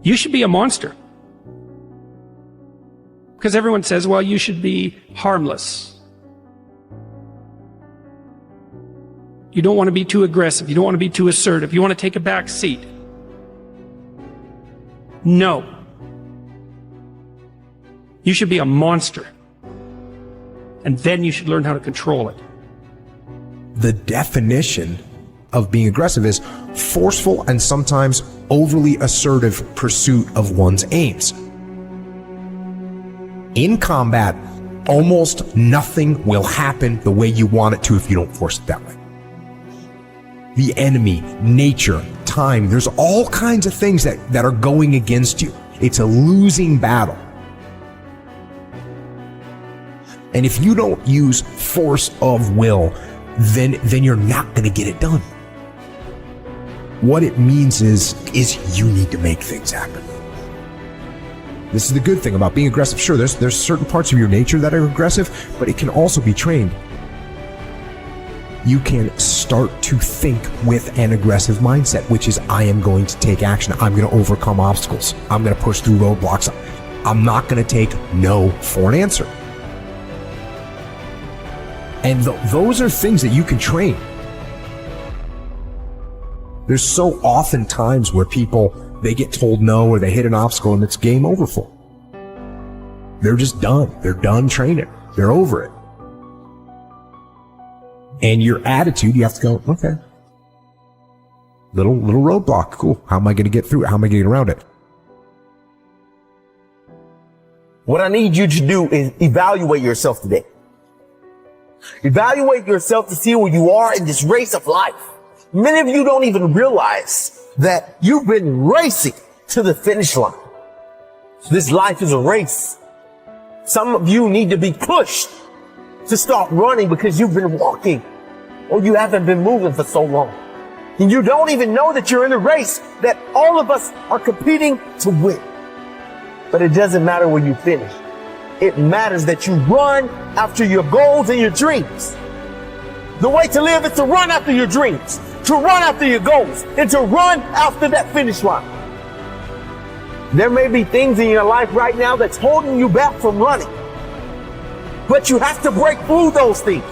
You should be a monster. Because everyone says, well, you should be harmless. You don't want to be too aggressive. You don't want to be too assertive. You want to take a back seat. No. You should be a monster. And then you should learn how to control it. The definition of being aggressive is forceful and sometimes overly assertive pursuit of one's aims. In combat, almost nothing will happen the way you want it to if you don't force it that way. The enemy, nature, time, there's all kinds of things that are going against you. It's a losing battle. And if you don't use force of will, then you're not going to get it done. What it means is you need to make things happen. This is the good thing about being aggressive. Sure, there's certain parts of your nature that are aggressive, but it can also be trained. You can start to think with an aggressive mindset, which is, I am going to take action. I'm going to overcome obstacles. I'm going to push through roadblocks. I'm not going to take no for an answer. And those are things that you can train. There's so often times where people, they get told no or they hit an obstacle and it's game over for them. They're just done. They're done training. They're over it. And your attitude, you have to go, okay. Little roadblock. Cool. How am I going to get through it? How am I going to get around it? What I need you to do is evaluate yourself today. Evaluate yourself to see where you are in this race of life. Many of you don't even realize that you've been racing to the finish line. This life is a race. Some of you need to be pushed to start running because you've been walking or you haven't been moving for so long. And you don't even know that you're in a race that all of us are competing to win. But it doesn't matter where you finish. It matters that you run after your goals and your dreams. The way to live is to run after your dreams, to run after your goals, and to run after that finish line. There may be things in your life right now that's holding you back from running, but you have to break through those things.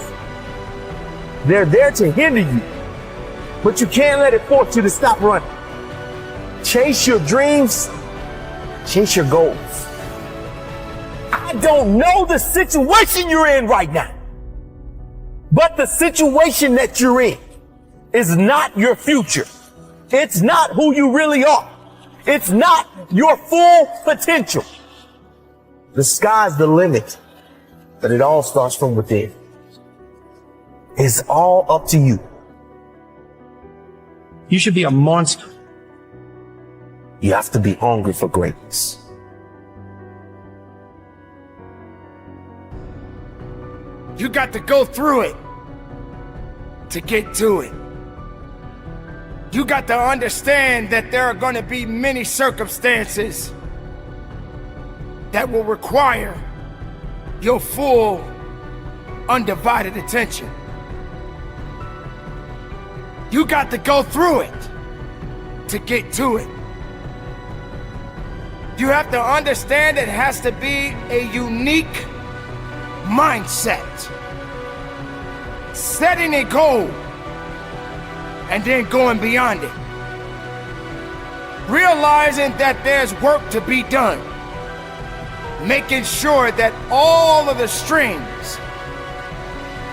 They're there to hinder you, but you can't let it force you to stop running. Chase your dreams, chase your goals. I don't know the situation you're in right now, but the situation that you're in is not your future. It's not who you really are. It's not your full potential. The sky's the limit, but it all starts from within. It's all up to you. You should be a monster. You have to be hungry for greatness. You got to go through it to get to it. You got to understand that there are going to be many circumstances that will require your full, undivided attention. You got to go through it to get to it. You have to understand it has to be a unique mindset. Setting a goal and then going beyond it. Realizing that there's work to be done. Making sure that all of the strings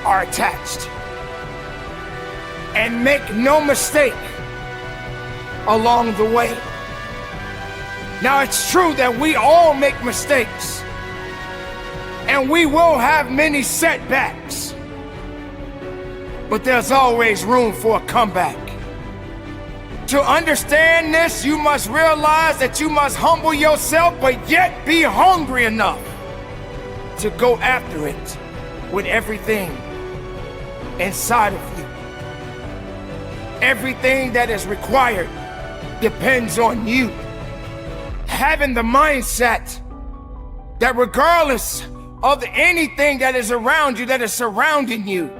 are attached. And make no mistake along the way. Now it's true that we all make mistakes. And we will have many setbacks. But there's always room for a comeback. To understand this, you must realize that you must humble yourself, but yet be hungry enough to go after it with everything inside of you. Everything that is required depends on you. Having the mindset that regardless of anything that is around you, that is surrounding you,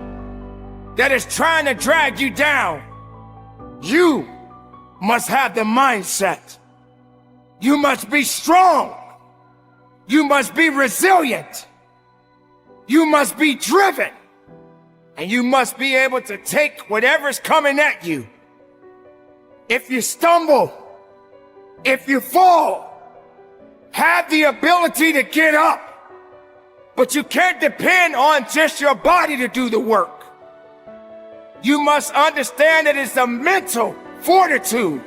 that is trying to drag you down, you must have the mindset You must be strong. You must be resilient. You must be driven. And you must be able to take whatever's coming at you. If you stumble, if you fall, have the ability to get up. But you can't depend on just your body to do the work. You must understand that it's the mental fortitude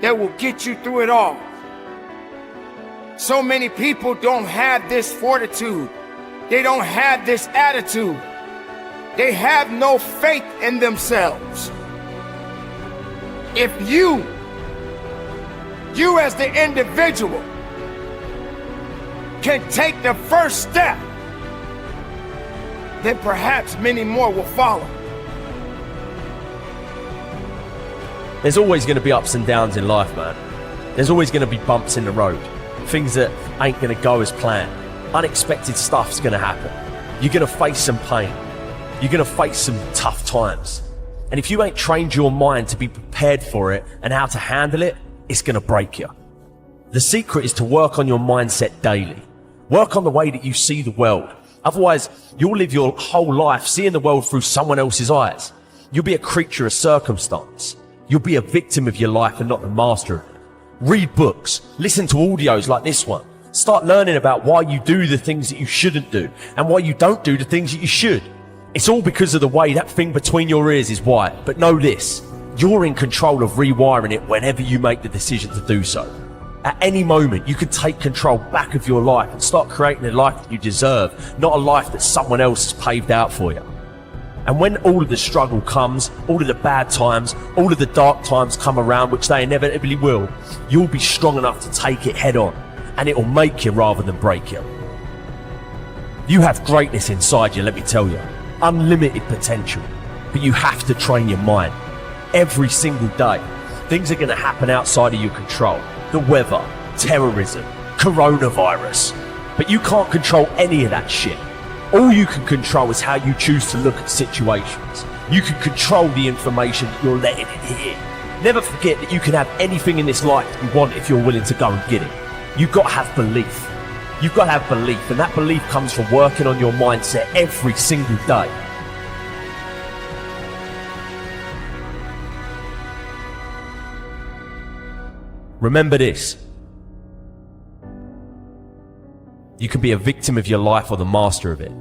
that will get you through it all. So many people don't have this fortitude. They don't have this attitude. They have no faith in themselves. If you as the individual can take the first step, then perhaps many more will follow. There's always going to be ups and downs in life, man. There's always going to be bumps in the road. Things that ain't going to go as planned. Unexpected stuff's going to happen. You're going to face some pain. You're going to face some tough times. And if you ain't trained your mind to be prepared for it and how to handle it, it's going to break you. The secret is to work on your mindset daily. Work on the way that you see the world. Otherwise, you'll live your whole life seeing the world through someone else's eyes. You'll be a creature of circumstance. You'll be a victim of your life and not the master of it. Read books. Listen to audios like this one. Start learning about why you do the things that you shouldn't do and why you don't do the things that you should. It's all because of the way that thing between your ears is wired. But know this, you're in control of rewiring it whenever you make the decision to do so. At any moment, you can take control back of your life and start creating a life that you deserve, not a life that someone else has paved out for you. And when all of the struggle comes, all of the bad times, all of the dark times come around, which they inevitably will, you'll be strong enough to take it head on, and it will make you rather than break you. You have greatness inside you, let me tell you. Unlimited potential. But you have to train your mind. Every single day, things are going to happen outside of your control. The weather, terrorism, coronavirus. But you can't control any of that shit. All you can control is how you choose to look at situations. You can control the information that you're letting in here. Never forget that you can have anything in this life that you want if you're willing to go and get it. You've got to have belief. You've got to have belief, and that belief comes from working on your mindset every single day. Remember this. You can be a victim of your life or the master of it.